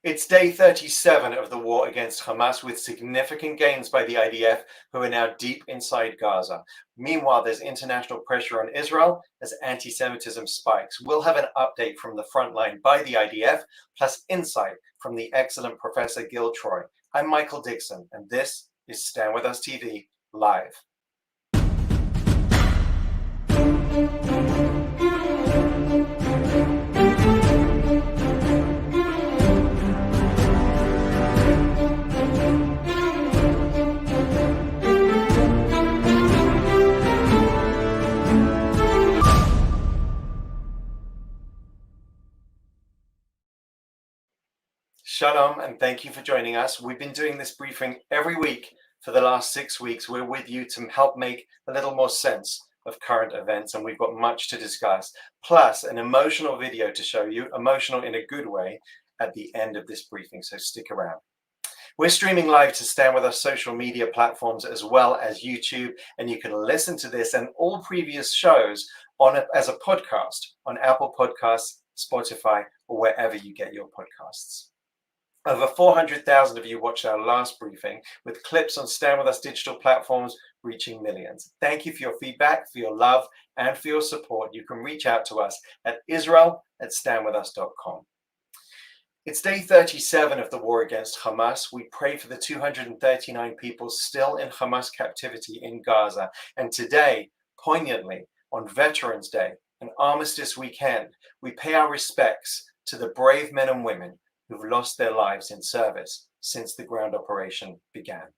It's day 37 of the war against Hamas, with significant gains by the IDF, who are now deep inside Gaza. Meanwhile, there's international pressure on Israel as anti-Semitism spikes. We'll have an update from the front line by the IDF, plus insight from the excellent Professor Gil Troy. I'm Michael Dickson, and this is Stand With Us TV Live. Shalom, and thank you for joining us. We've been doing this briefing every week for the last 6 weeks. We're with you to help make a little more sense of current events, and we've got much to discuss, plus an emotional video to show you, emotional in a good way, at the end of this briefing, so stick around. We're streaming live to Stand With Us social media platforms as well as YouTube, and you can listen to this and all previous shows as a podcast on Apple Podcasts, Spotify, or wherever you get your podcasts. Over 400,000 of you watched our last briefing, with clips on Stand With Us digital platforms reaching millions. Thank you for your feedback, for your love, and for your support. You can reach out to us at israel@standwithus.com. It's day 37 of the war against Hamas. We pray for the 239 people still in Hamas captivity in Gaza. And today, poignantly, on Veterans Day, an armistice weekend, we pay our respects to the brave men and women who've lost their lives in service since the ground operation began.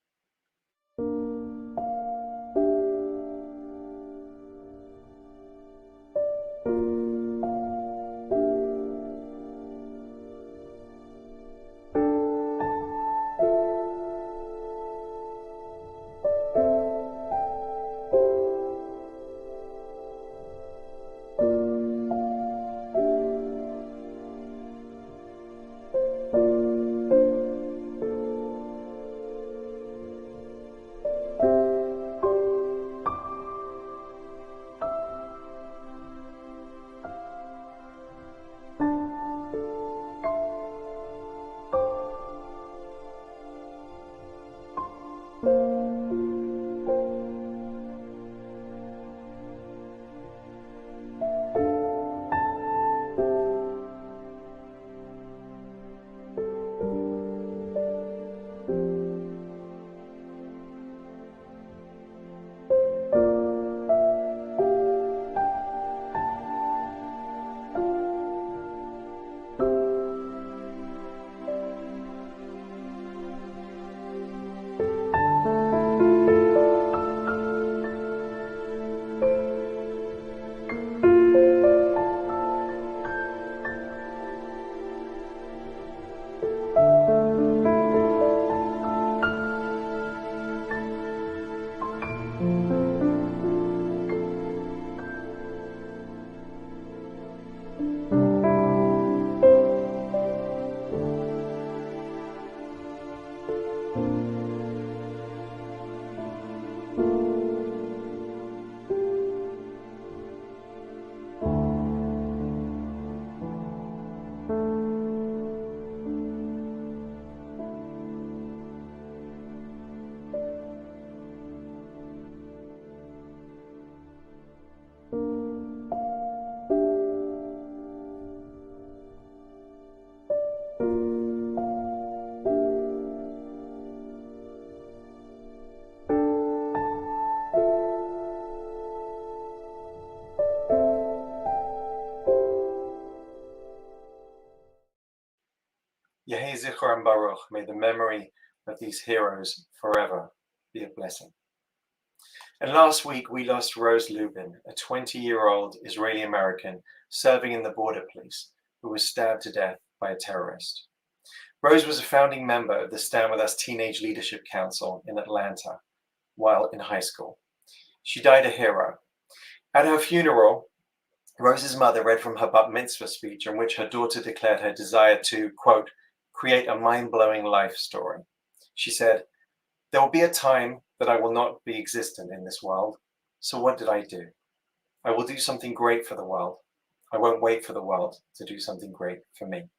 Yehi Zichron Baruch, may the memory of these heroes forever be a blessing. And last week we lost Rose Lubin, a 20-year-old Israeli-American serving in the border police, who was stabbed to death by a terrorist. Rose was a founding member of the Stand With Us Teenage Leadership Council in Atlanta while in high school. She died a hero. At her funeral, Rose's mother read from her bat mitzvah speech, in which her daughter declared her desire to, quote, create a mind-blowing life story. She said, "There will be a time that I will not be existent in this world. So what did I do? I will do something great for the world. I won't wait for the world to do something great for me."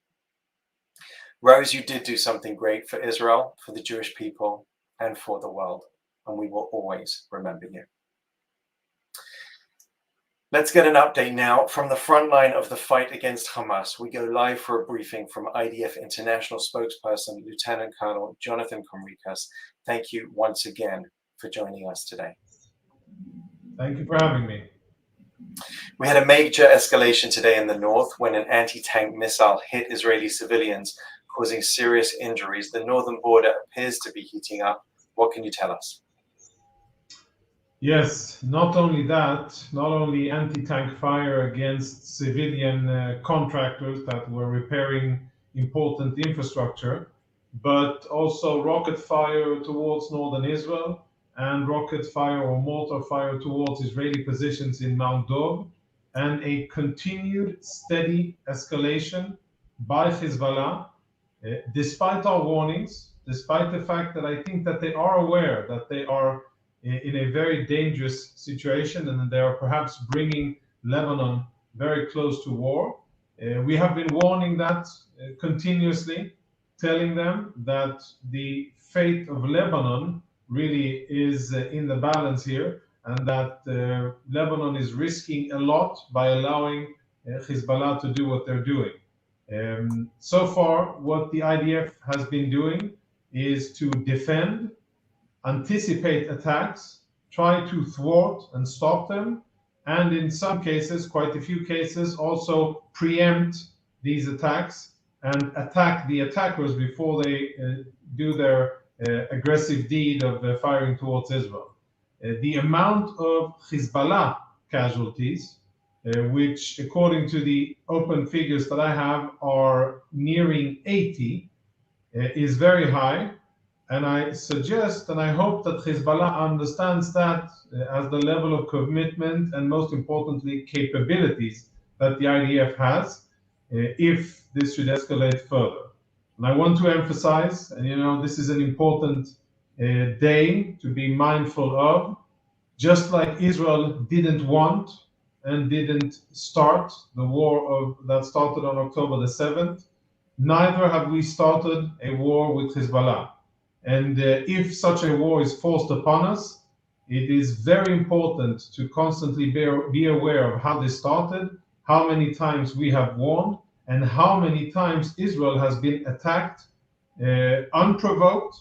Rose, you did do something great for Israel, for the Jewish people, and for the world, and we will always remember you. Let's get an update now from the front line of the fight against Hamas. We go live for a briefing from IDF International Spokesperson, Lieutenant Colonel Jonathan Conricus. Thank you once again for joining us today. Thank you for having me. We had a major escalation today in the north when an anti-tank missile hit Israeli civilians, causing serious injuries. The northern border appears to be heating up. What can you tell us? Yes, not only that, not only anti-tank fire against civilian contractors that were repairing important infrastructure, but also rocket fire towards northern Israel and rocket fire or mortar fire towards Israeli positions in Mount Dov, and a continued steady escalation by Hezbollah, despite our warnings, despite the fact that I think that they are aware that they are in a very dangerous situation and they are perhaps bringing Lebanon very close to war. We have been warning that continuously, telling them that the fate of Lebanon really is in the balance here, and that Lebanon is risking a lot by allowing Hezbollah to do what they're doing. So far, what the IDF has been doing is to defend, anticipate attacks, try to thwart and stop them, and in some cases, quite a few cases, also preempt these attacks and attack the attackers before they do their aggressive deed of firing towards Israel. The amount of Hezbollah casualties, which according to the open figures that I have are nearing 80, is very high. And I suggest and I hope that Hezbollah understands that as the level of commitment and most importantly capabilities that the IDF has if this should escalate further. And I want to emphasize, and this is an important day to be mindful of, just like Israel didn't want and didn't start the war that started on October the 7th, neither have we started a war with Hezbollah. And if such a war is forced upon us, it is very important to constantly be aware of how this started, how many times we have warned, and how many times Israel has been attacked unprovoked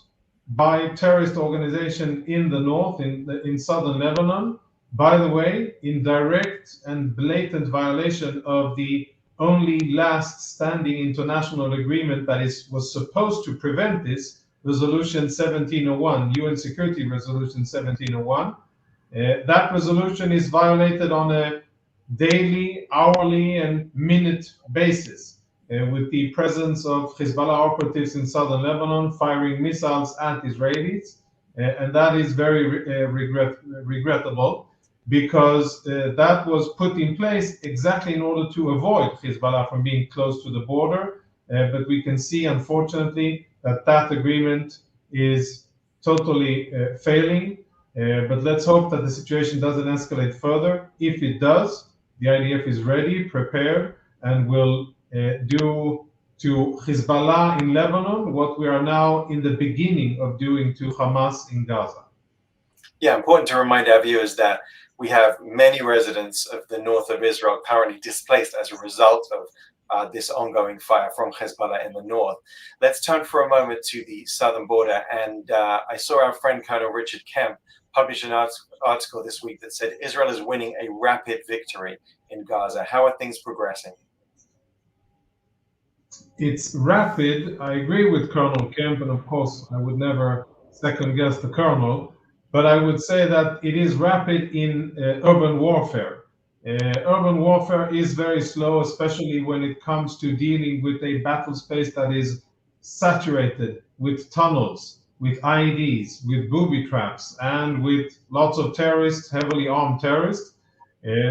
by terrorist organization in the north, in southern Lebanon. By the way, in direct and blatant violation of the only last standing international agreement that was supposed to prevent this, Resolution 1701, UN Security Resolution 1701. That resolution is violated on a daily, hourly, and minute basis, with the presence of Hezbollah operatives in southern Lebanon firing missiles at Israelis. And that is very regrettable, because that was put in place exactly in order to avoid Hezbollah from being close to the border. But we can see, unfortunately, that agreement is totally failing. But let's hope that the situation doesn't escalate further. If it does, the IDF is ready, prepared, and will do to Hezbollah in Lebanon what we are now in the beginning of doing to Hamas in Gaza. Yeah, important to remind our viewers that we have many residents of the north of Israel currently displaced as a result of this ongoing fire from Hezbollah in the north. Let's turn for a moment to the southern border. And I saw our friend Colonel Richard Kemp publish an article this week that said Israel is winning a rapid victory in Gaza. How are things progressing? It's rapid. I agree with Colonel Kemp, and of course, I would never second guess the Colonel, but I would say that it is rapid in urban warfare. Urban warfare is very slow, especially when it comes to dealing with a battle space that is saturated with tunnels, with IEDs, with booby traps, and with lots of terrorists, heavily armed terrorists.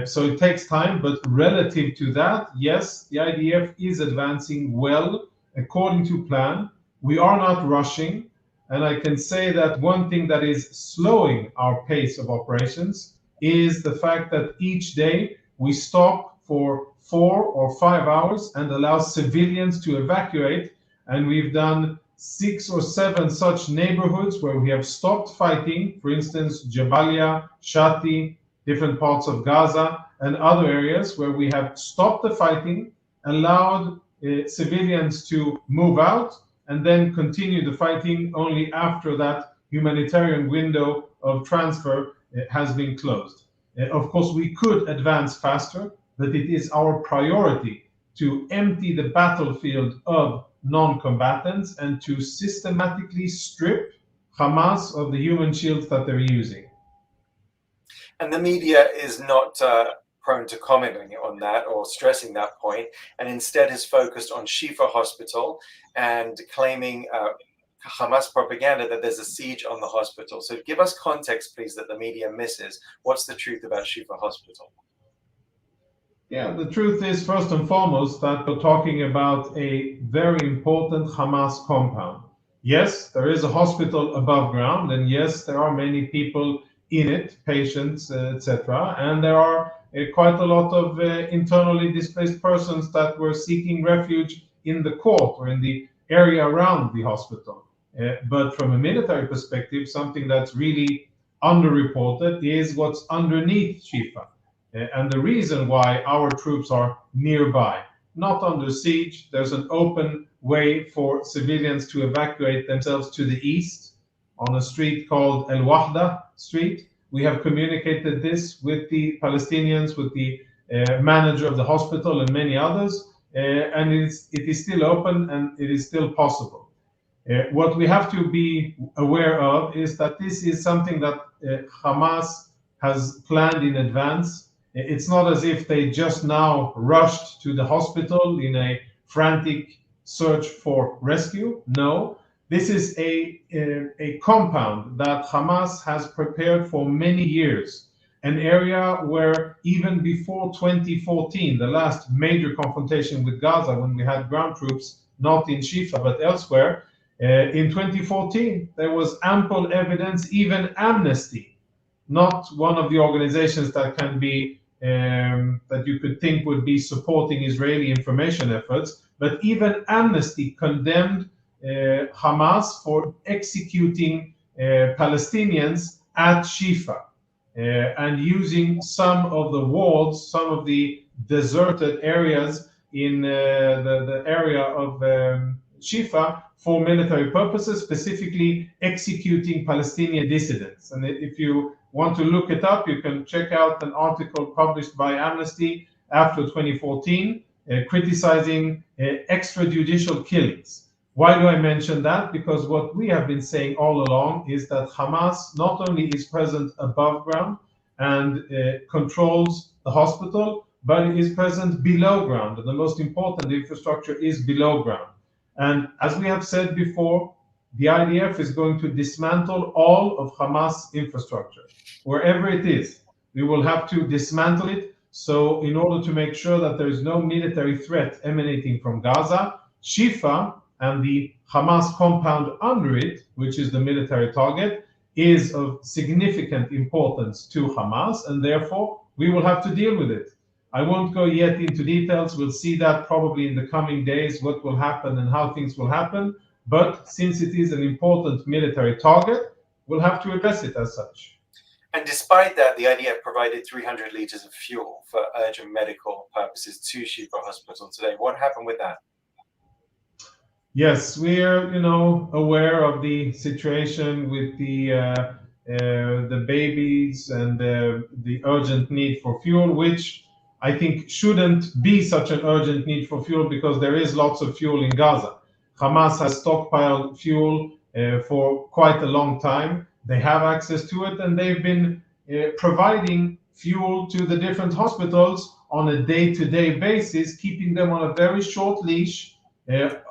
So it takes time, but relative to that, yes, the IDF is advancing well according to plan. We are not rushing, and I can say that one thing that is slowing our pace of operations is the fact that each day we stop for 4 or 5 hours and allow civilians to evacuate and we've done 6 or 7 such neighborhoods where we have stopped fighting, for instance, Jabalia, Shati, different parts of Gaza, and other areas where we have stopped the fighting, allowed civilians to move out, and then continue the fighting only after that humanitarian window of transfer has been closed. Of course, we could advance faster, but it is our priority to empty the battlefield of non-combatants and to systematically strip Hamas of the human shields that they're using. And the media is not prone to commenting on that or stressing that point, and instead is focused on Shifa Hospital and claiming Hamas propaganda that there's a siege on the hospital. So give us context, please, that the media misses. What's the truth about Shifa Hospital? Yeah, the truth is, first and foremost, that we're talking about a very important Hamas compound. Yes, there is a hospital above ground, and yes, there are many people in it, patients, etc. And there are quite a lot of internally displaced persons that were seeking refuge in the court or in the area around the hospital. But from a military perspective, something that's really underreported is what's underneath Shifa. And the reason why our troops are nearby, not under siege. There's an open way for civilians to evacuate themselves to the east on a street called El Wahda Street. We have communicated this with the Palestinians, with the manager of the hospital and many others, and it is still open and it is still possible. What we have to be aware of is that this is something that Hamas has planned in advance. It's not as if they just now rushed to the hospital in a frantic search for rescue. No, this is a compound that Hamas has prepared for many years, an area where even before 2014, the last major confrontation with Gaza, when we had ground troops, not in Shifa but elsewhere, in 2014, there was ample evidence, even Amnesty, not one of the organizations that can be that you could think would be supporting Israeli information efforts, but even Amnesty condemned Hamas for executing Palestinians at Shifa and using some of the wards, some of the deserted areas in the area of Shifa for military purposes, specifically executing Palestinian dissidents. And if you want to look it up, you can check out an article published by Amnesty after 2014 criticizing extrajudicial killings. Why do I mention that? Because what we have been saying all along is that Hamas not only is present above ground and controls the hospital, but it is present below ground. And the most important infrastructure is below ground. And as we have said before, the IDF is going to dismantle all of Hamas infrastructure. Wherever it is, we will have to dismantle it. So in order to make sure that there is no military threat emanating from Gaza, Shifa and the Hamas compound under it, which is the military target, is of significant importance to Hamas, and therefore we will have to deal with it. I won't go yet into details. We'll see that probably in the coming days, what will happen and how things will happen. But since it is an important military target, we'll have to address it as such. And despite that, the IDF provided 300 liters of fuel for urgent medical purposes to Shifa Hospital today. What happened with that? Yes, we are, aware of the situation with the babies and the urgent need for fuel, which I think shouldn't be such an urgent need for fuel because there is lots of fuel in Gaza. Hamas has stockpiled fuel for quite a long time. They have access to it, and they've been providing fuel to the different hospitals on a day-to-day basis, keeping them on a very short leash,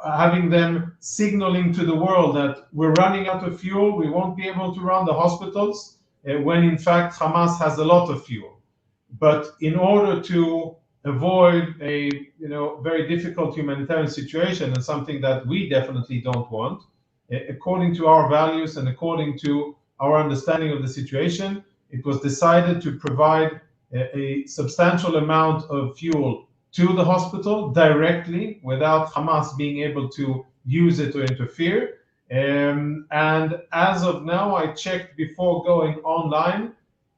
having them signaling to the world that we're running out of fuel, we won't be able to run the hospitals, when in fact Hamas has a lot of fuel. But in order to avoid a very difficult humanitarian situation, and something that we definitely don't want, according to our values and according to our understanding of the situation, it was decided to provide a substantial amount of fuel to the hospital directly without Hamas being able to use it or interfere. And as of now, I checked before going online.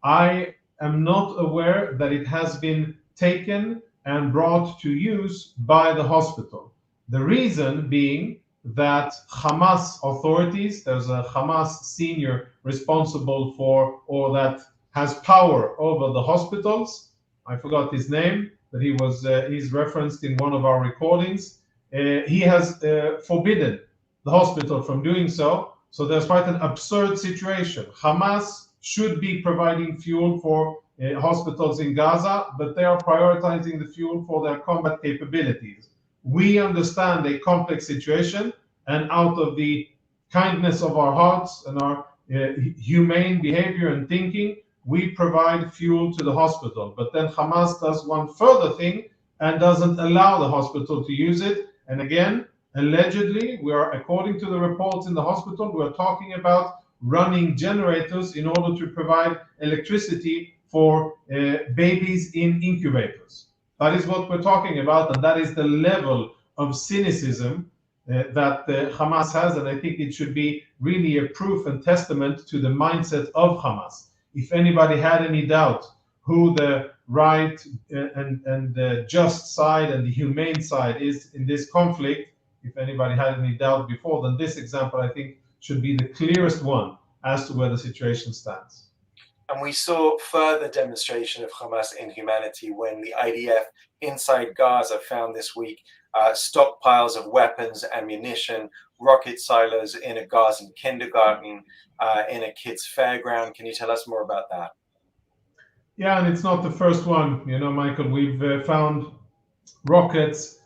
I am not aware that it has been taken and brought to use by the hospital. The reason being that Hamas authorities, there's a Hamas senior responsible for, or that has power over the hospitals. I forgot his name, but he's referenced in one of our recordings. He has forbidden the hospital from doing so. So there's quite an absurd situation. Hamas should be providing fuel for hospitals in Gaza, but they are prioritizing the fuel for their combat capabilities. We understand a complex situation, and out of the kindness of our hearts and our humane behavior and thinking, we provide fuel to the hospital. But then Hamas does one further thing and doesn't allow the hospital to use it. And again, allegedly, according to the reports in the hospital, we're talking about running generators in order to provide electricity for babies in incubators. That is what we're talking about, and that is the level of cynicism that Hamas has, and I think it should be really a proof and testament to the mindset of Hamas. If anybody had any doubt who the right and the just side and the humane side is in this conflict, if anybody had any doubt before, then this example, I think, should be the clearest one as to where the situation stands. And we saw further demonstration of Hamas inhumanity when the IDF inside Gaza found this week stockpiles of weapons, ammunition, rocket silos in a Gazan kindergarten, in a kids' fairground. Can you tell us more about that? Yeah, and it's not the first one. You know, Michael, we've found rockets.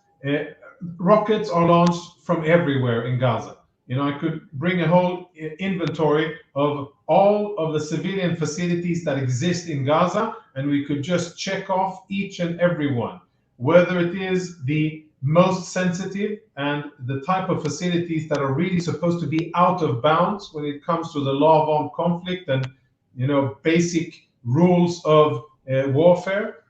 Rockets are launched from everywhere in Gaza. You know, I could bring a whole inventory of all of the civilian facilities that exist in Gaza, and we could just check off each and every one, whether it is the most sensitive and the type of facilities that are really supposed to be out of bounds when it comes to the law of armed conflict and, you know, basic rules of warfare,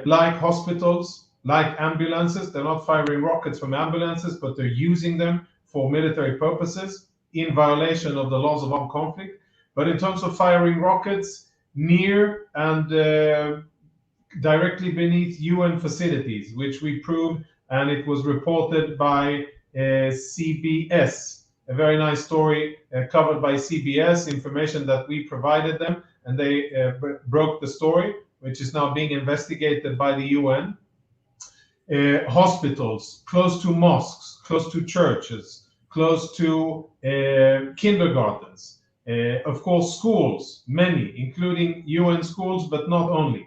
like hospitals, like ambulances. They're not firing rockets from ambulances, but they're using them for military purposes in violation of the laws of armed conflict. But in terms of firing rockets near and directly beneath UN facilities, which we proved, and it was reported by CBS, a very nice story covered by CBS, information that we provided them, and they broke the story, which is now being investigated by the UN. Hospitals, close to mosques, close to churches, close to kindergartens, of course schools, many, including UN schools, but not only,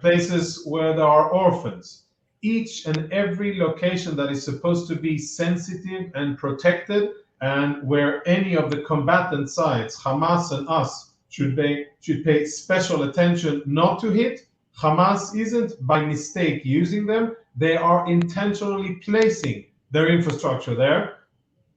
places where there are orphans. Each and every location that is supposed to be sensitive and protected, and where any of the combatant sides, Hamas and us, should pay special attention not to hit. Hamas isn't by mistake using them. They are intentionally placing their infrastructure there.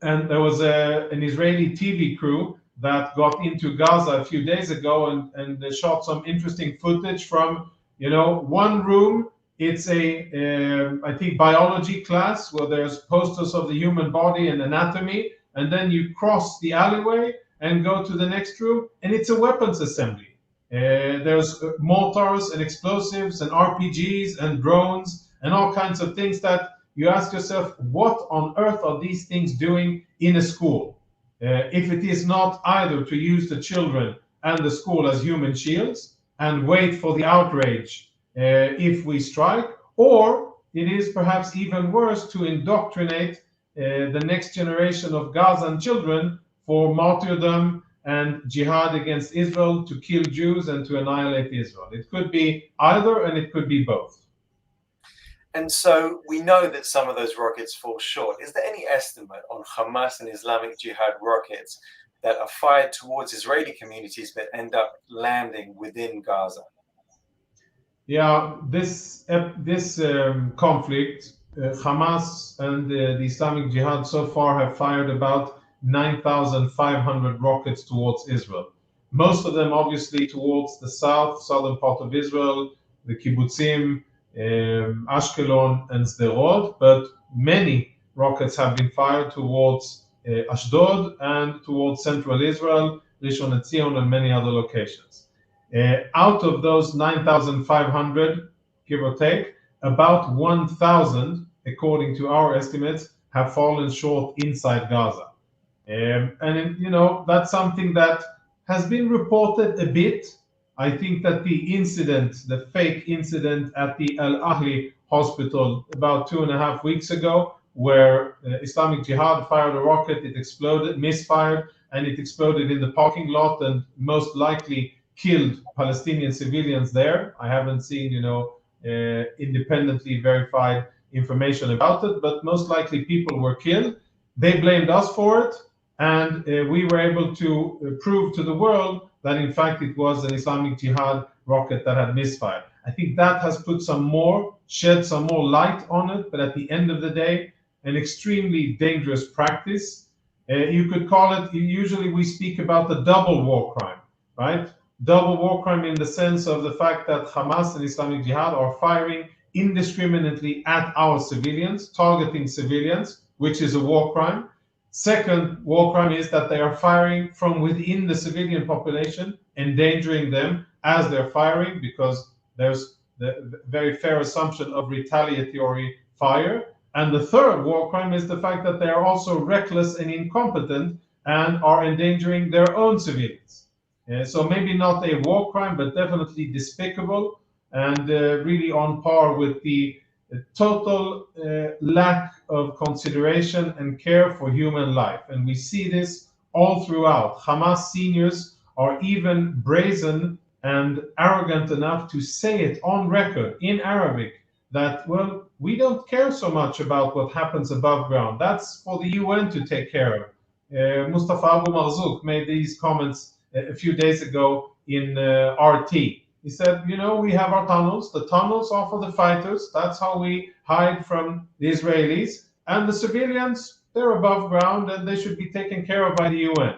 And there was an Israeli TV crew that got into Gaza a few days ago and they shot some interesting footage from, you know, one room. It's I think, biology class where there's posters of the human body and anatomy. And then you cross the alleyway and go to the next room, and it's a weapons assembly. There's mortars and explosives and RPGs and drones and all kinds of things that you ask yourself, what on earth are these things doing in a school? If it is not either to use the children and the school as human shields and wait for the outrage if we strike, or it is perhaps even worse to indoctrinate the next generation of Gazan children for martyrdom and jihad against Israel, to kill Jews and to annihilate Israel. It could be either, and it could be both. And so we know that some of those rockets fall short. Is there any estimate on Hamas and Islamic Jihad rockets that are fired towards Israeli communities but end up landing within Gaza? Yeah, this conflict, Hamas and the Islamic Jihad so far have fired about 9,500 rockets towards Israel. Most of them obviously towards the southern part of Israel, the kibbutzim, Ashkelon and Sderot, but many rockets have been fired towards Ashdod and towards central Israel, Rishon LeZion, and many other locations. Out of those 9,500, give or take, about 1,000, according to our estimates, have fallen short inside Gaza. And that's something that has been reported a bit. I think that the fake incident at the Al Ahli hospital about 2.5 weeks ago, where Islamic Jihad fired a rocket, it exploded, misfired, and it exploded in the parking lot and most likely killed Palestinian civilians there. I haven't seen, independently verified information about it, but most likely people were killed. They blamed us for it, and we were able to prove to the world that in fact it was an Islamic Jihad rocket that had misfired. I think that has shed some more light on it, but at the end of the day, an extremely dangerous practice. You could call it, usually we speak about the double war crime, right? Double war crime in the sense of the fact that Hamas and Islamic Jihad are firing indiscriminately at our civilians, targeting civilians, which is a war crime. Second war crime is that they are firing from within the civilian population, endangering them as they're firing, because there's the very fair assumption of retaliatory fire. And the third war crime is the fact that they are also reckless and incompetent and are endangering their own civilians. So maybe not a war crime, but definitely despicable and really on par with the total lack of consideration and care for human life. And we see this all throughout. Hamas seniors are even brazen and arrogant enough to say it on record in Arabic that, well, we don't care so much about what happens above ground. That's for the UN to take care of. Mustafa Abu Marzouk made these comments a few days ago in RT. He said, we have our tunnels. The tunnels are for the fighters. That's how we hide from the Israelis. And the civilians, they're above ground and they should be taken care of by the UN.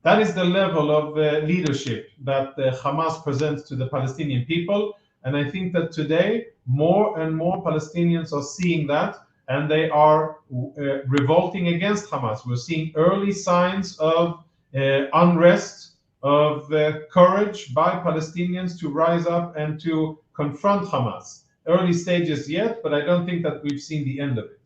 That is the level of leadership that Hamas presents to the Palestinian people. And I think that today, more and more Palestinians are seeing that, and they are revolting against Hamas. We're seeing early signs of unrest, of courage by Palestinians to rise up and to confront Hamas. Early stages yet, but I don't think that we've seen the end of it.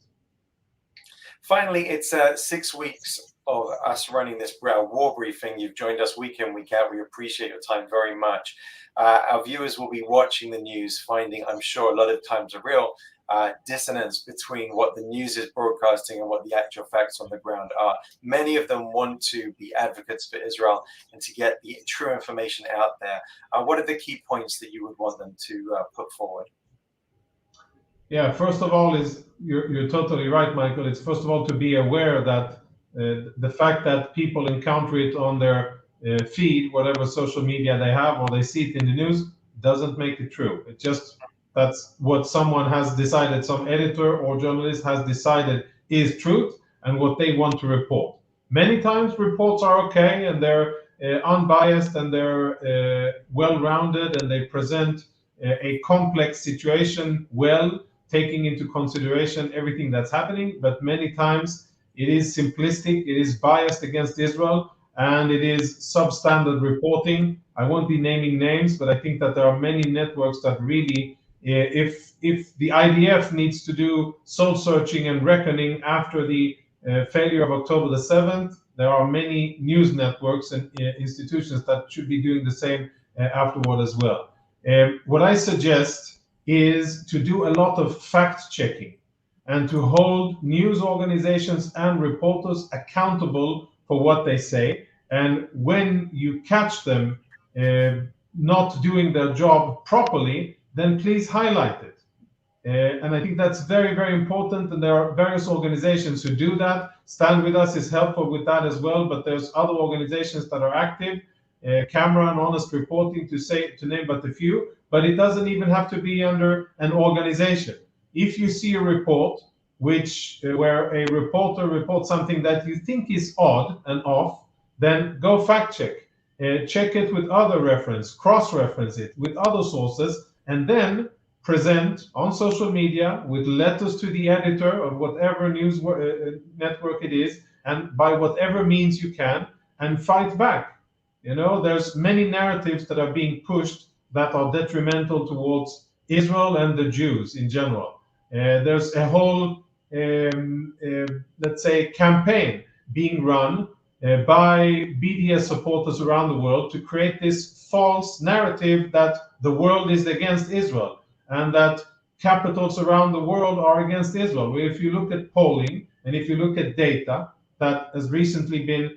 Finally, it's 6 weeks of us running this war briefing. You've joined us week in, week out. We appreciate your time very much. Our viewers will be watching the news, finding, I'm sure, a lot of times a real dissonance between what the news is broadcasting and what the actual facts on the ground are. Many of them want to be advocates for Israel and to get the true information out there. What are the key points that you would want them to put forward? Yeah, first of all, you're totally right, Michael. It's first of all to be aware that the fact that people encounter it on their feed, whatever social media they have, or they see it in the news, doesn't make it true. It just, that's what someone has decided, some editor or journalist has decided is truth and what they want to report. Many times reports are okay and they're unbiased and they're well-rounded and they present a complex situation well, taking into consideration everything that's happening, but many times it is simplistic, it is biased against Israel, and it is substandard reporting. I won't be naming names, but I think that there are many networks that really, if the IDF needs to do soul searching and reckoning after the failure of October the 7th, there are many news networks and institutions that should be doing the same afterward as well. What I suggest is to do a lot of fact checking and to hold news organizations and reporters accountable for what they say. And when you catch them not doing their job properly, then please highlight it. And I think that's very, very important. And there are various organizations who do that. Stand With Us is helpful with that as well. But there's other organizations that are active. Camera and Honest Reporting, to name but a few. But it doesn't even have to be under an organization. If you see a report where a reporter reports something that you think is odd and off, then go fact check. Check it with other reference, cross-reference it with other sources, and then present on social media with letters to the editor of whatever news network it is, and by whatever means you can, and fight back. There's many narratives that are being pushed that are detrimental towards Israel and the Jews in general. There's a whole, let's say, campaign being run by BDS supporters around the world to create this false narrative that the world is against Israel and that capitals around the world are against Israel. If you look at polling and if you look at data that has recently been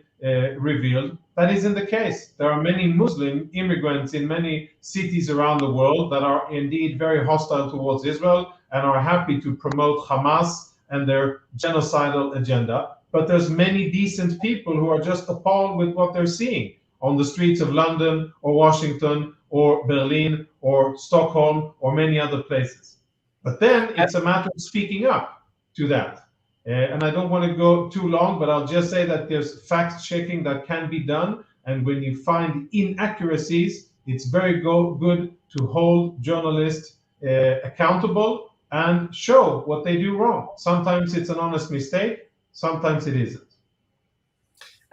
revealed, that isn't the case. There are many Muslim immigrants in many cities around the world that are indeed very hostile towards Israel and are happy to promote Hamas and their genocidal agenda. But there's many decent people who are just appalled with what they're seeing on the streets of London or Washington or Berlin or Stockholm or many other places. But then it's a matter of speaking up to that. And I don't want to go too long, but I'll just say that there's fact checking that can be done. And when you find inaccuracies, it's very good to hold journalists accountable and show what they do wrong. Sometimes it's an honest mistake, sometimes it isn't.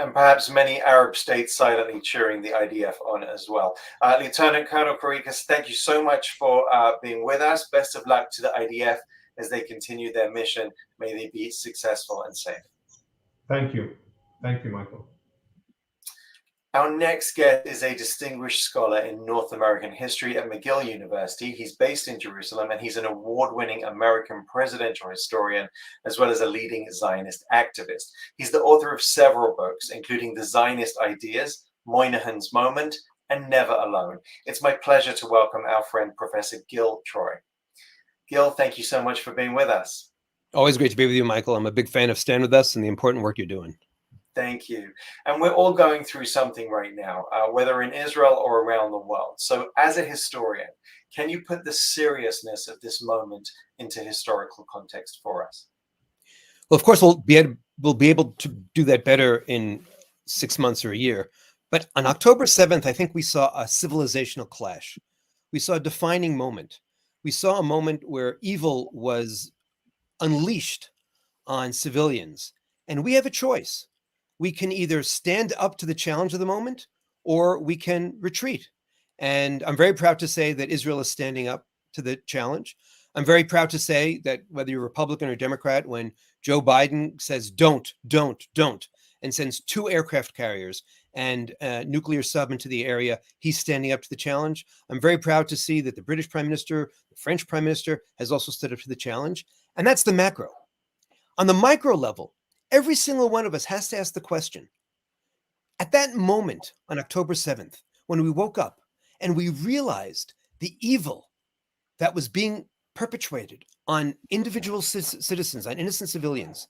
And perhaps many Arab states silently cheering the IDF on as well. Lieutenant Colonel Conricus, thank you so much for being with us. Best of luck to the IDF as they continue their mission. May they be successful and safe. Thank you. Thank you, Michael. Our next guest is a distinguished scholar in North American history at McGill University. He's based in Jerusalem, and he's an award-winning American presidential historian, as well as a leading Zionist activist. He's the author of several books, including The Zionist Ideas, Moynihan's Moment, and Never Alone. It's my pleasure to welcome our friend, Professor Gil Troy. Gil, thank you so much for being with us. Always great to be with you, Michael. I'm a big fan of Stand With Us and the important work you're doing. Thank you. And we're all going through something right now, whether in Israel or around the world. So as a historian, can you put the seriousness of this moment into historical context for us? Well, of course, we'll be able to do that better in 6 months or a year. But on October 7th, I think we saw a civilizational clash. We saw a defining moment. We saw a moment where evil was unleashed on civilians. And we have a choice. We can either stand up to the challenge of the moment, or we can retreat. And I'm very proud to say that Israel is standing up to the challenge. I'm very proud to say that whether you're Republican or Democrat, when Joe Biden says don't, and sends 2 aircraft carriers and a nuclear sub into the area, he's standing up to the challenge. I'm very proud to see that the British Prime Minister, the French Prime Minister has also stood up to the challenge. And that's the macro. On the micro level, every single one of us has to ask the question, at that moment on October 7th, when we woke up and we realized the evil that was being perpetrated on individual citizens, on innocent civilians,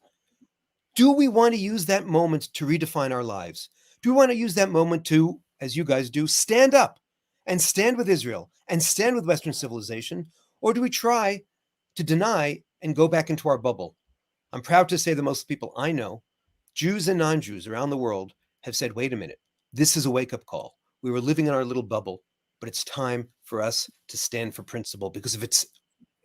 do we want to use that moment to redefine our lives? Do we want to use that moment to, as you guys do, stand up and stand with Israel and stand with Western civilization? Or do we try to deny and go back into our bubble? I'm proud to say that most people I know, Jews and non-Jews around the world, have said, wait a minute, this is a wake-up call. We were living in our little bubble, but it's time for us to stand for principle, because if it's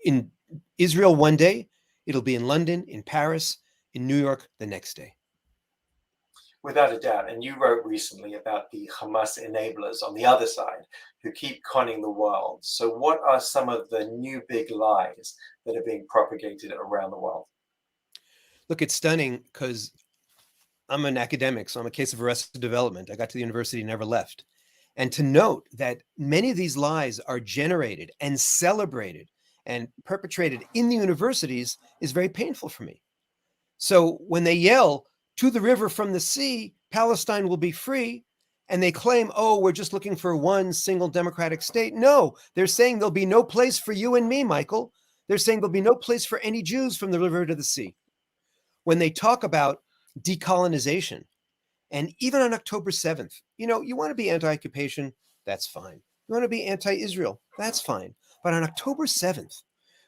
in Israel one day, it'll be in London, in Paris, in New York the next day. Without a doubt. And you wrote recently about the Hamas enablers on the other side who keep conning the world. So what are some of the new big lies that are being propagated around the world? Look, it's stunning because I'm an academic, so I'm a case of arrested development. I got to the university, never left. And to note that many of these lies are generated and celebrated and perpetrated in the universities is very painful for me. So when they yell, to the river from the sea, Palestine will be free, and they claim, oh, we're just looking for one single democratic state. No, they're saying there'll be no place for you and me, Michael. They're saying there'll be no place for any Jews from the river to the sea. When they talk about decolonization, and even on October 7th, you want to be anti-occupation, that's fine. You want to be anti-Israel, that's fine. But on October 7th,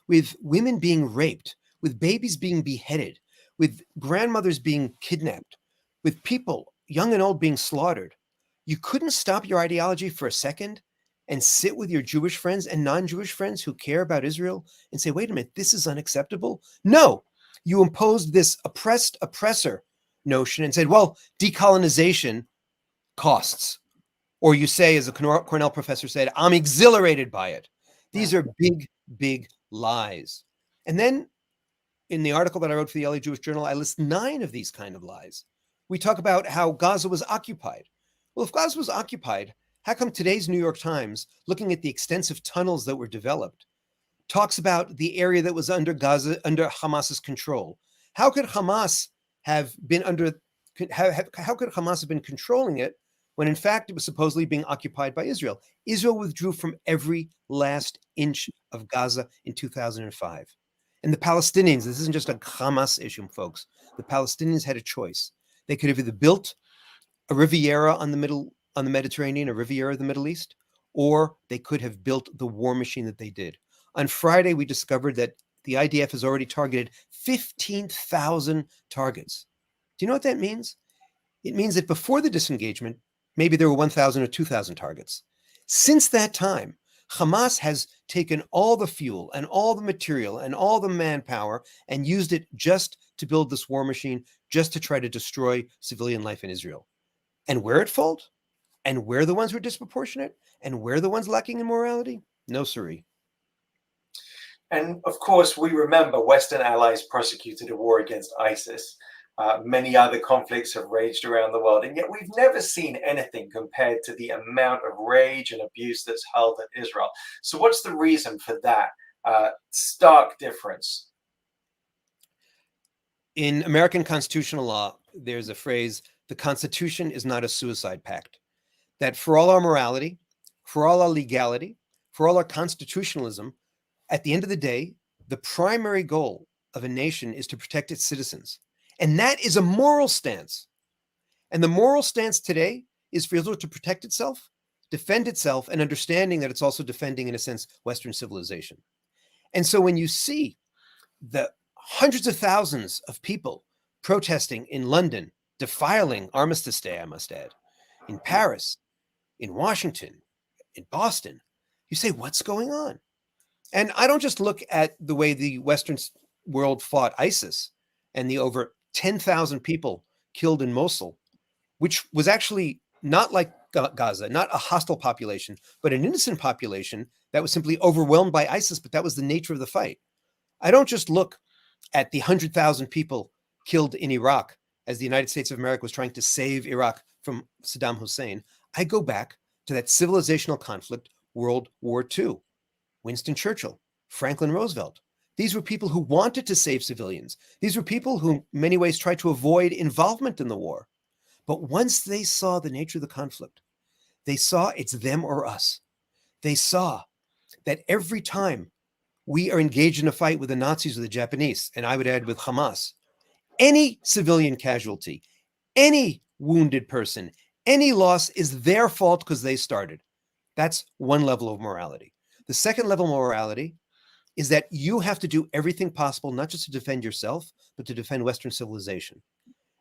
with women being raped, with babies being beheaded, with grandmothers being kidnapped, with people, young and old, being slaughtered, you couldn't stop your ideology for a second and sit with your Jewish friends and non-Jewish friends who care about Israel and say, wait a minute, this is unacceptable? No, you imposed this oppressed oppressor notion and said, well, decolonization costs. Or you say, as a Cornell professor said, I'm exhilarated by it. These are big, big lies. And then in the article that I wrote for the LA Jewish Journal, I list 9 of these kind of lies. We talk about how Gaza was occupied. Well, if Gaza was occupied, how come today's New York Times, looking at the extensive tunnels that were developed, talks about the area that was under Gaza, under Hamas's control? How could Hamas have been how could Hamas have been controlling it when in fact it was supposedly being occupied by Israel? Israel withdrew from every last inch of Gaza in 2005. And the Palestinians, this isn't just a Hamas issue, folks. The Palestinians had a choice. They could have either built a Riviera on the Mediterranean, a Riviera of the Middle East, or they could have built the war machine that they did. On Friday, we discovered that the IDF has already targeted 15,000 targets. Do you know what that means? It means that before the disengagement, maybe there were 1,000 or 2,000 targets. Since that time, Hamas has taken all the fuel and all the material and all the manpower and used it just to build this war machine, just to try to destroy civilian life in Israel. And we're at fault? And we're the ones who are disproportionate? And we're the ones lacking in morality? No, siree. And of course, we remember Western allies prosecuted a war against ISIS. Many other conflicts have raged around the world, and yet we've never seen anything compared to the amount of rage and abuse that's hurled at Israel. So what's the reason for that stark difference? In American constitutional law, there's a phrase, the Constitution is not a suicide pact. That for all our morality, for all our legality, for all our constitutionalism, at the end of the day, the primary goal of a nation is to protect its citizens. And that is a moral stance. And the moral stance today is for Israel to protect itself, defend itself, and understanding that it's also defending, in a sense, Western civilization. And so when you see the hundreds of thousands of people protesting in London, defiling Armistice Day, I must add, in Paris, in Washington, in Boston, you say, what's going on? And I don't just look at the way the Western world fought ISIS and the over 10,000 people killed in Mosul, which was actually not like Gaza, not a hostile population, but an innocent population that was simply overwhelmed by ISIS, but that was the nature of the fight. I don't just look at the 100,000 people killed in Iraq as the United States of America was trying to save Iraq from Saddam Hussein. I go back to that civilizational conflict, World War II. Winston Churchill, Franklin Roosevelt. These were people who wanted to save civilians. These were people who, in many ways, tried to avoid involvement in the war. But once they saw the nature of the conflict, they saw it's them or us. They saw that every time we are engaged in a fight with the Nazis or the Japanese, and I would add with Hamas, any civilian casualty, any wounded person, any loss is their fault because they started. That's one level of morality. The second level of morality is that you have to do everything possible, not just to defend yourself, but to defend Western civilization.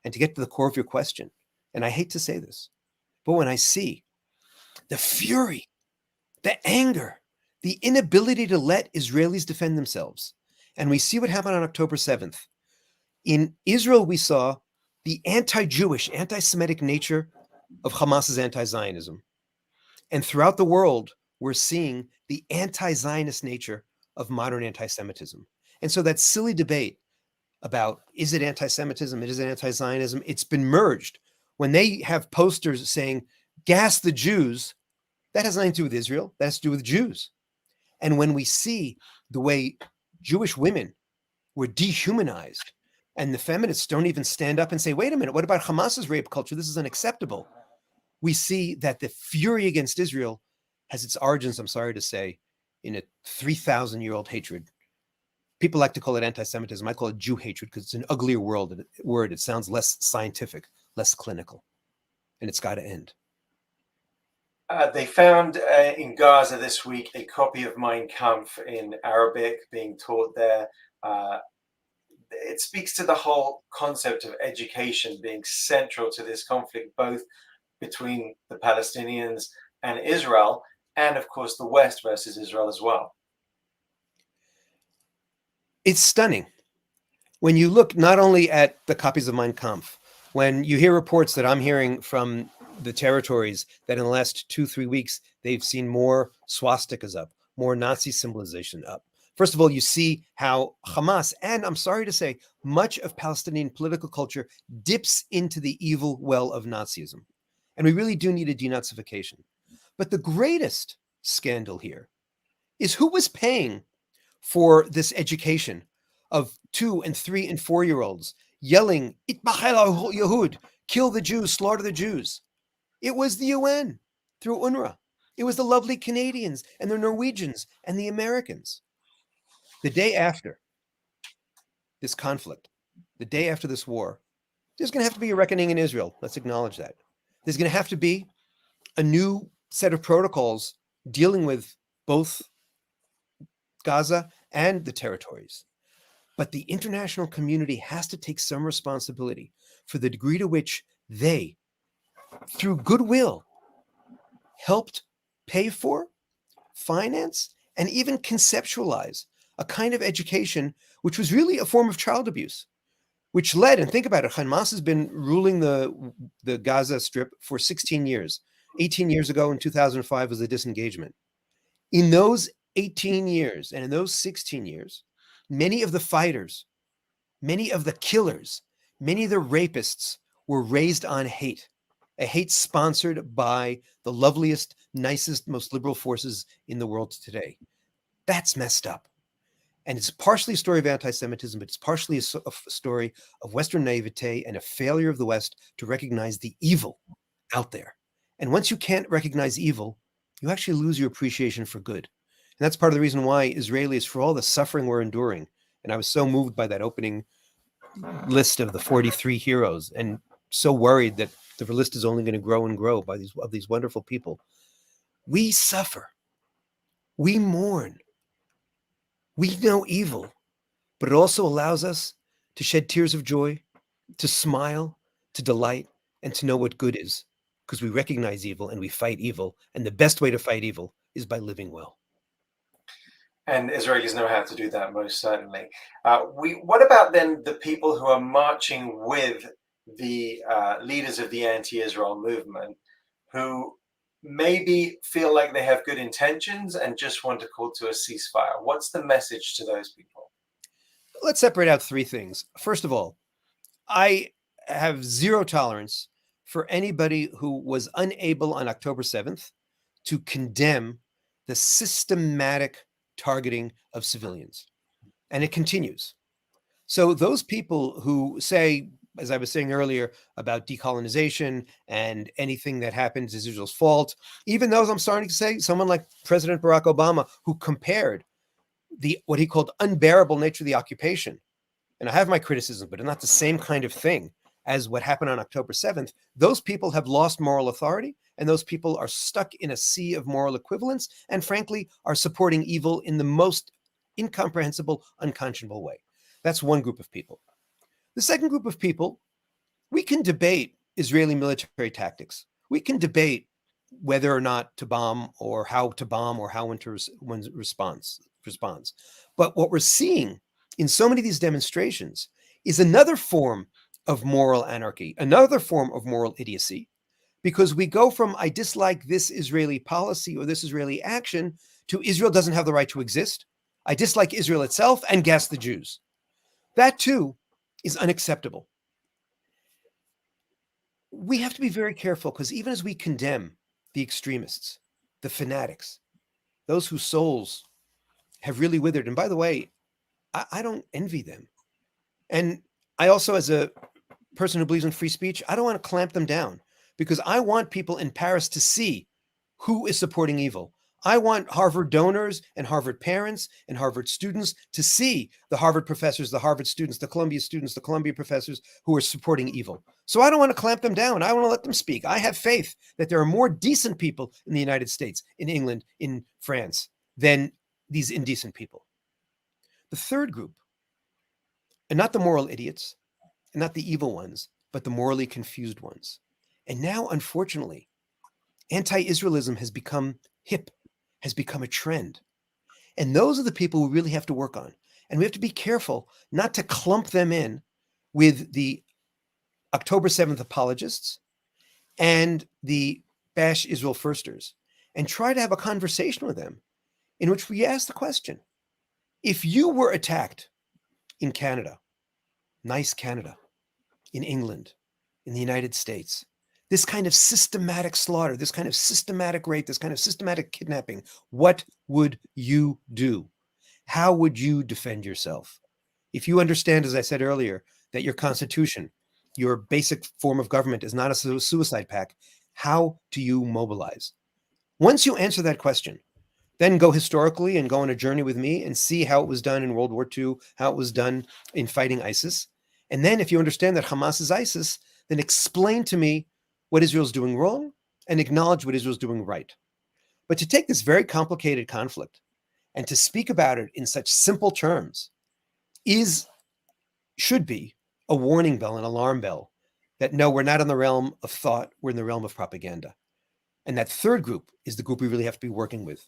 And to get to the core of your question, and I hate to say this, but when I see the fury, the anger, the inability to let Israelis defend themselves, and we see what happened on October 7th. In Israel, we saw the anti-Jewish, anti-Semitic nature of Hamas's anti-Zionism. And throughout the world, we're seeing the anti-Zionist nature of modern anti-Semitism. And so that silly debate about, is it anti-Semitism, is it anti-Zionism, it's been merged. When they have posters saying, gas the Jews, that has nothing to do with Israel, that has to do with Jews. And when we see the way Jewish women were dehumanized, and the feminists don't even stand up and say, wait a minute, what about Hamas's rape culture? This is unacceptable. We see that the fury against Israel has its origins, I'm sorry to say, in a 3,000-year-old hatred. People like to call it anti-Semitism. I call it Jew hatred because it's an uglier word. It sounds less scientific, less clinical, and it's got to end. They found in Gaza this week a copy of Mein Kampf in Arabic being taught there. It speaks to the whole concept of education being central to this conflict, both between the Palestinians and Israel. and of course the West versus Israel as well. It's stunning when you look not only at the copies of Mein Kampf, when you hear reports that I'm hearing from the territories that in the last 2-3 weeks, they've seen more swastikas up, more Nazi symbolization up. First of all, you see how Hamas, and I'm sorry to say, much of Palestinian political culture dips into the evil well of Nazism. And we really do need a denazification. But the greatest scandal here is who was paying for this education of 2 and 3 and 4-year-olds yelling, Itmachel Yehud, kill the Jews, slaughter the Jews. It was the UN through UNRWA. It was the lovely Canadians and the Norwegians and the Americans. The day after this conflict, the day after this war, there's going to have to be a reckoning in Israel. Let's acknowledge that. There's going to have to be a new set of protocols dealing with both Gaza and the territories. But the international community has to take some responsibility for the degree to which they, through goodwill, helped pay for, finance, and even conceptualize a kind of education which was really a form of child abuse, which led, and think about it, Hamas has been ruling the Gaza Strip for 16 years. 18 years ago in 2005 was the disengagement. In those 18 years and in those 16 years, many of the fighters, many of the killers, many of the rapists were raised on hate, a hate sponsored by the loveliest, nicest, most liberal forces in the world today. That's messed up. And it's partially a story of anti-Semitism, but it's partially a story of Western naivete and a failure of the West to recognize the evil out there. And once you can't recognize evil, you actually lose your appreciation for good. And that's part of the reason why Israelis, for all the suffering we're enduring, and I was so moved by that opening list of the 43 heroes, and so worried that the list is only going to grow and grow by these wonderful people. We suffer. We mourn. We know evil, but it also allows us to shed tears of joy, to smile, to delight, and to know what good is, because we recognize evil and we fight evil. And the best way to fight evil is by living well. And Israelis know how to do that, most certainly. What about then the people who are marching with the leaders of the anti-Israel movement, who maybe feel like they have good intentions and just want to call to a ceasefire? What's the message to those people? Let's separate out 3 things. First of all, I have zero tolerance for anybody who was unable on October 7th to condemn the systematic targeting of civilians. And it continues. So those people who say, as I was saying earlier, about decolonization and anything that happens is Israel's fault, even those, I'm starting to say, someone like President Barack Obama, who compared what he called unbearable nature of the occupation, and I have my criticism, but not the same kind of thing as what happened on October 7th, those people have lost moral authority, and those people are stuck in a sea of moral equivalence, and frankly, are supporting evil in the most incomprehensible, unconscionable way. That's one group of people. The second group of people, we can debate Israeli military tactics. We can debate whether or not to bomb or how one responds. But what we're seeing in so many of these demonstrations is another form of moral anarchy, another form of moral idiocy, because we go from I dislike this Israeli policy or this Israeli action to Israel doesn't have the right to exist. I dislike Israel itself and gas the Jews. That too is unacceptable. We have to be very careful, because even as we condemn the extremists, the fanatics, those whose souls have really withered, and by the way, I don't envy them. And I also, as a person who believes in free speech, I don't want to clamp them down, because I want people in Paris to see who is supporting evil. I want Harvard donors and Harvard parents and Harvard students to see the Harvard professors, the Harvard students, the Columbia professors who are supporting evil. So I don't want to clamp them down. I want to let them speak. I have faith that there are more decent people in the United States, in England, in France, than these indecent people. The third group, and not the moral idiots, and not the evil ones, but the morally confused ones. And now, unfortunately, anti-Israelism has become hip. has become a trend. And those are the people we really have to work on. And we have to be careful not to clump them in with the October 7th apologists and the Bash Israel Firsters, and try to have a conversation with them in which we ask the question, if you were attacked in Canada, nice Canada, in England, in the United States, this kind of systematic slaughter, this kind of systematic rape, this kind of systematic kidnapping, what would you do? How would you defend yourself? If you understand, as I said earlier, that your constitution, your basic form of government is not a suicide pact, how do you mobilize? Once you answer that question, then go historically and go on a journey with me and see how it was done in World War II, how it was done in fighting ISIS. And then if you understand that Hamas is ISIS, then explain to me what Israel's doing wrong and acknowledge what Israel's doing right. But to take this very complicated conflict and to speak about it in such simple terms should be a warning bell, an alarm bell, that no, we're not in the realm of thought, we're in the realm of propaganda. And that third group is the group we really have to be working with.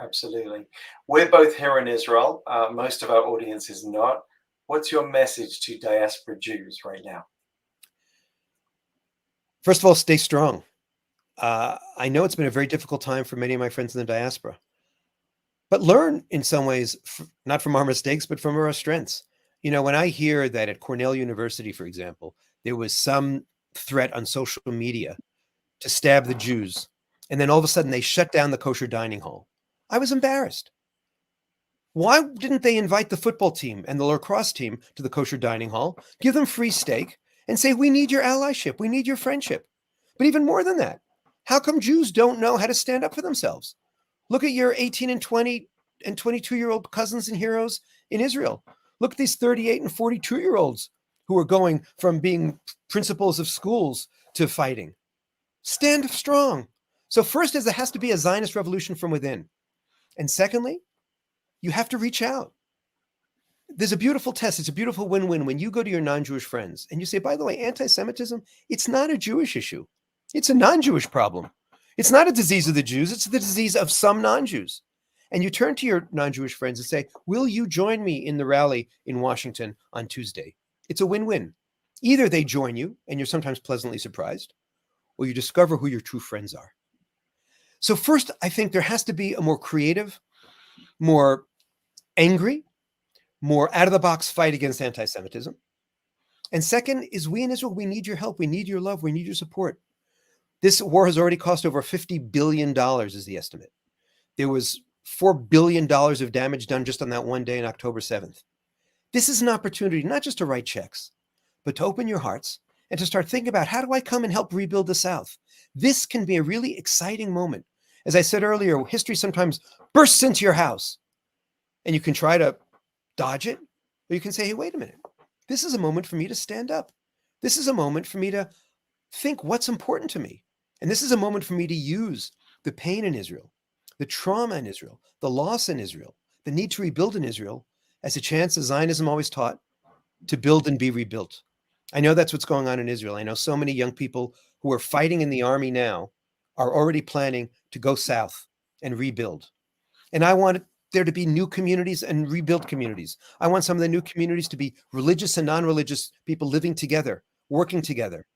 Absolutely. We're both here in Israel. Most of our audience is not. What's your message to diaspora Jews right now? First of all, stay strong. I know it's been a very difficult time for many of my friends in the diaspora, but learn in some ways, not from our mistakes, but from our strengths. You know, when I hear that at Cornell University, for example, there was some threat on social media to stab the Jews, and then all of a sudden they shut down the kosher dining hall, I was embarrassed. Why didn't they invite the football team and the lacrosse team to the kosher dining hall, give them free steak, and say, we need your allyship, we need your friendship? But even more than that, how come Jews don't know how to stand up for themselves? Look at your 18 and 20 and 22-year-old cousins and heroes in Israel. Look at these 38 and 42-year-olds who are going from being principals of schools to fighting. Stand strong. So first is there has to be a Zionist revolution from within. And secondly, you have to reach out. There's a beautiful test. It's a beautiful win-win when you go to your non-Jewish friends and you say, by the way, anti-Semitism, it's not a Jewish issue. It's a non-Jewish problem. It's not a disease of the Jews. It's the disease of some non-Jews. And you turn to your non-Jewish friends and say, will you join me in the rally in Washington on Tuesday? It's a win-win. Either they join you and you're sometimes pleasantly surprised, or you discover who your true friends are. So first, I think there has to be a more creative, more angry, more out-of-the-box fight against anti-Semitism. And second is we in Israel, we need your help. We need your love. We need your support. This war has already cost over $50 billion is the estimate. There was $4 billion of damage done just on that one day on October 7th. This is an opportunity not just to write checks, but to open your hearts and to start thinking about, how do I come and help rebuild the South? This can be a really exciting moment. As I said earlier, history sometimes bursts into your house and you can try to dodge it, or you can say, hey, wait a minute. This is a moment for me to stand up. This is a moment for me to think what's important to me. And this is a moment for me to use the pain in Israel, the trauma in Israel, the loss in Israel, the need to rebuild in Israel as a chance, as Zionism always taught, to build and be rebuilt. I know that's what's going on in Israel. I know so many young people who are fighting in the army now are already planning to go south and rebuild. And I want there to be new communities and rebuild communities. I want some of the new communities to be religious and non-religious people living together, working together,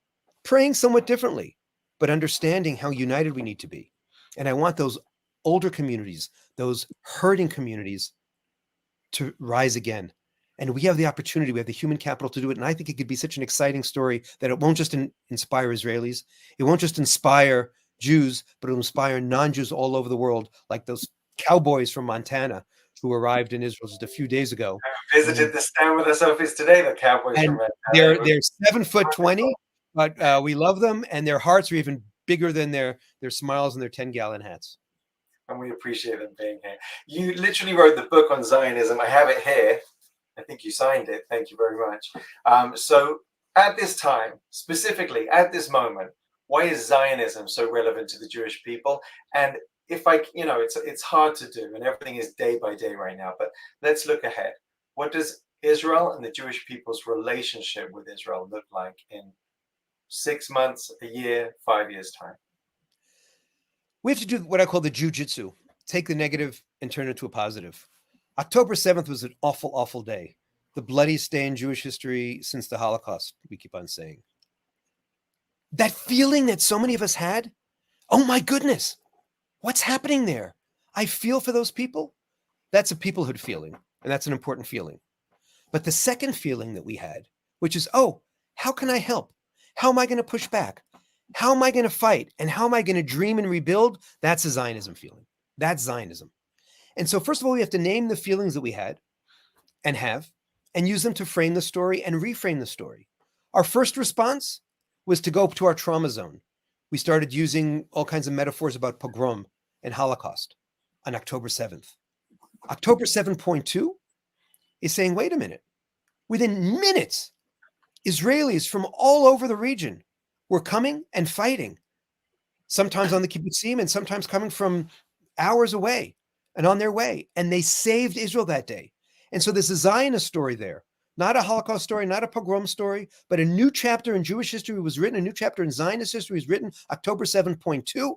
praying somewhat differently, but understanding how united we need to be. And I want those older communities, those hurting communities, to rise again. And we have the opportunity, we have the human capital to do it. And I think it could be such an exciting story that it won't just inspire Israelis. It won't just inspire Jews, but it'll inspire non-Jews all over the world, like those cowboys from Montana who arrived in Israel just a few days ago. I visited the stand with us office today, the cowboys from Montana. They're 7'20", but we love them. And their hearts are even bigger than their smiles and their 10-gallon hats. And we appreciate them being here. You literally wrote the book on Zionism. I have it here. I think you signed it. Thank you very much. So at this time, specifically at this moment, why is Zionism so relevant to the Jewish people? And if it's hard to do and everything is day by day right now, but let's look ahead. What does Israel and the Jewish people's relationship with Israel look like in 6 months, a year, 5 years' time? We have to do what I call the jujitsu, take the negative and turn it into a positive. October 7th was an awful, awful day. The bloodiest day in Jewish history since the Holocaust, we keep on saying. That feeling that so many of us had, oh my goodness, what's happening there? I feel for those people. That's a peoplehood feeling, and that's an important feeling. But the second feeling that we had, which is, oh, how can I help? How am I going to push back? How am I going to fight? And how am I going to dream and rebuild? That's a Zionism feeling. That's Zionism. And so first of all, we have to name the feelings that we had and have, and use them to frame the story and reframe the story. Our first response was to go to our trauma zone. We started using all kinds of metaphors about pogrom and Holocaust on October 7th. October 7.2 is saying, wait a minute, within minutes, Israelis from all over the region were coming and fighting, sometimes on the kibbutzim and sometimes coming from hours away and on their way. And they saved Israel that day. And so there's a Zionist story there, not a Holocaust story, not a pogrom story, but a new chapter in Jewish history was written, a new chapter in Zionist history was written October 7.2,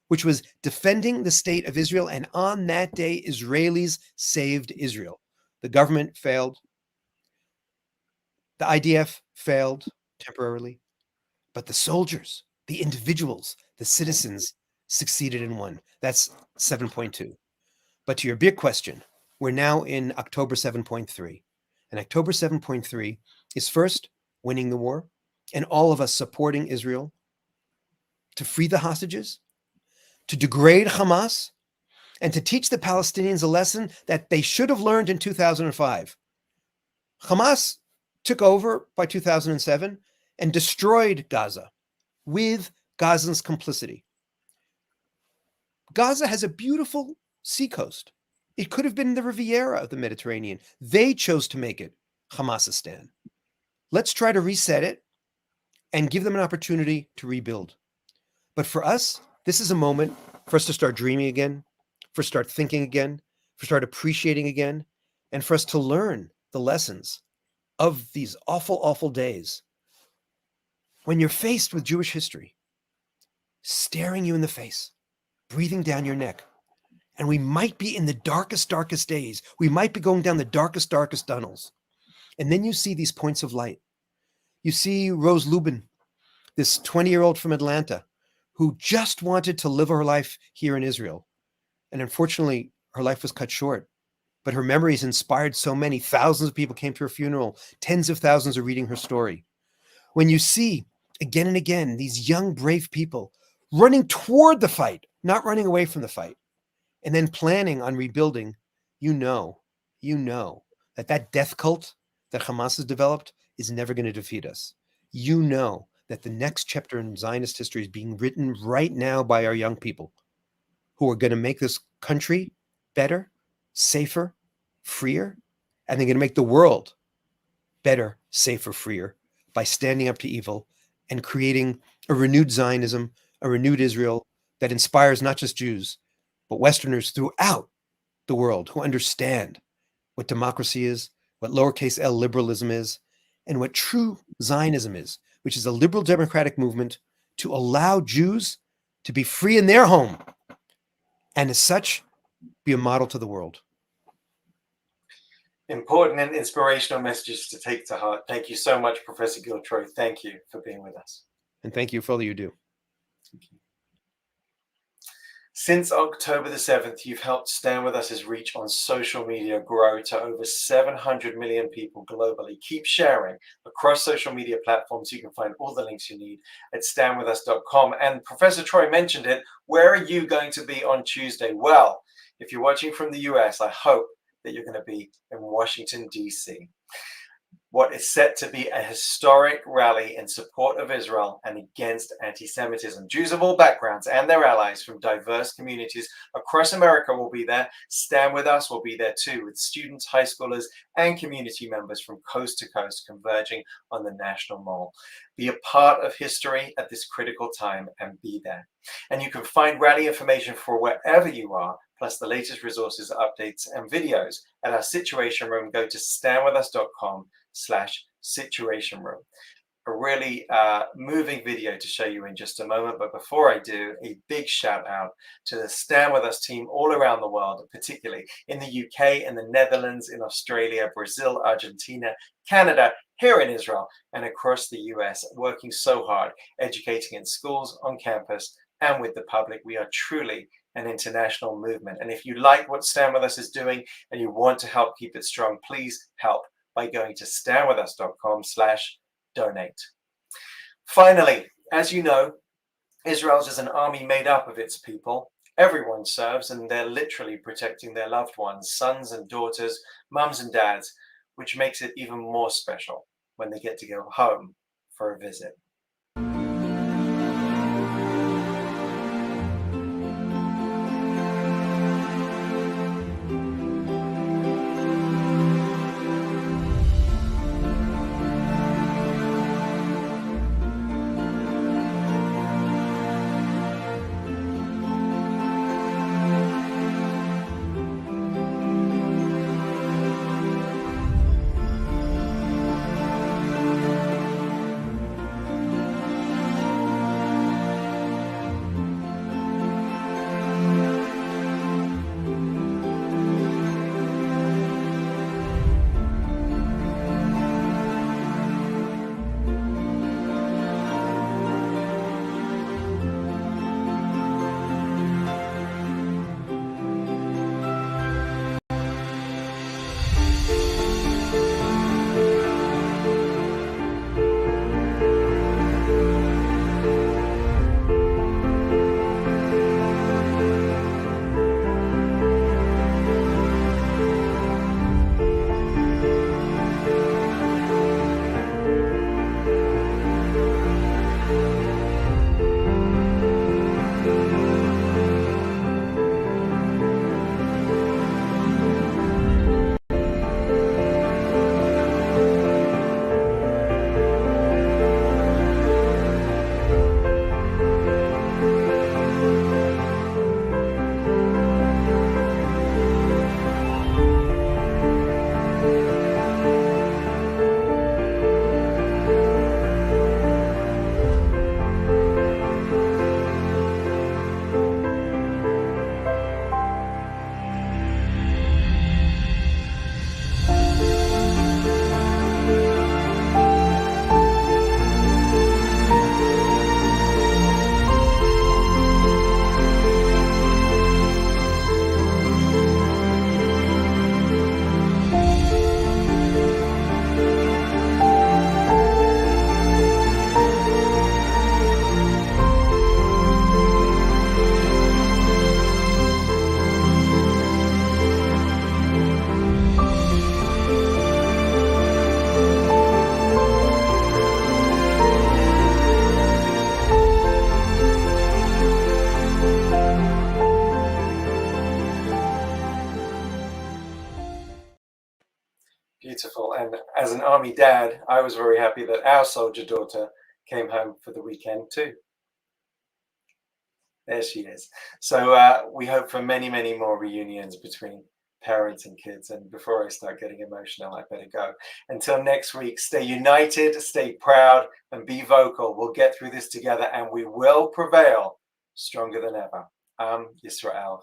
which was defending the state of Israel. And on that day, Israelis saved Israel. The government failed. The IDF failed temporarily. But the soldiers, the individuals, the citizens succeeded and won. That's 7.2. But to your big question, we're now in October 7.3. And October 7.3 is first winning the war and all of us supporting Israel to free the hostages, to degrade Hamas, and to teach the Palestinians a lesson that they should have learned in 2005. Hamas took over by 2007 and destroyed Gaza with Gazans' complicity. Gaza has a beautiful seacoast. It could have been the Riviera of the Mediterranean. They chose to make it Hamasistan. Let's try to reset it and give them an opportunity to rebuild. But for us, this is a moment for us to start dreaming again, for us to start thinking again, for us to start appreciating again, and for us to learn the lessons of these awful, awful days. When you're faced with Jewish history, staring you in the face, breathing down your neck, and we might be in the darkest, darkest days. We might be going down the darkest, darkest tunnels. And then you see these points of light. You see Rose Lubin, this 20-year-old from Atlanta, who just wanted to live her life here in Israel. And unfortunately, her life was cut short. But her memories inspired so many. Thousands of people came to her funeral. Tens of thousands are reading her story. When you see again and again these young, brave people running toward the fight, not running away from the fight, and then planning on rebuilding, you know that death cult that Hamas has developed is never going to defeat us. You know that the next chapter in Zionist history is being written right now by our young people who are going to make this country better, safer, freer, and they're going to make the world better, safer, freer by standing up to evil and creating a renewed Zionism, a renewed Israel that inspires not just Jews, but Westerners throughout the world who understand what democracy is, what lowercase l liberalism is, and what true Zionism is, which is a liberal democratic movement to allow Jews to be free in their home and as such be a model to the world. Important and inspirational messages to take to heart. Thank you so much, Professor Gil Troy. Thank you for being with us. And thank you for all you do. Thank you. Since October the 7th, you've helped Stand With Us's reach on social media grow to over 700 million people globally. Keep sharing across social media platforms. You can find all the links you need at standwithus.com. And Professor Troy mentioned it. Where are you going to be on Tuesday? Well, if you're watching from the US, I hope that you're going to be in Washington, D.C. What is set to be a historic rally in support of Israel and against anti-Semitism. Jews of all backgrounds and their allies from diverse communities across America will be there. Stand With Us will be there too, with students, high schoolers, and community members from coast to coast converging on the National Mall. Be a part of history at this critical time and be there. And you can find rally information for wherever you are, plus the latest resources, updates, and videos at our Situation Room. Go to standwithus.com/Situation Room. a really moving video to show you in just a moment. But before I do, a big shout out to the Stand With Us team all around the world, particularly in the UK, in the Netherlands, in Australia, Brazil, Argentina, Canada, here in Israel, and across the US, working so hard, educating in schools, on campus, and with the public. We are truly an international movement. And if you like what Stand With Us is doing and you want to help keep it strong, please help by going to standwithus.com/donate. Finally, as you know, Israel is an army made up of its people. Everyone serves, and they're literally protecting their loved ones, sons and daughters, mums and dads, which makes it even more special when they get to go home for a visit. Beautiful. And as an army dad, I was very happy that our soldier daughter came home for the weekend too. There she is. So we hope for many, many more reunions between parents and kids. And before I start getting emotional, I better go. Until next week, stay united, stay proud, and be vocal. We'll get through this together, and we will prevail stronger than ever. Yisrael.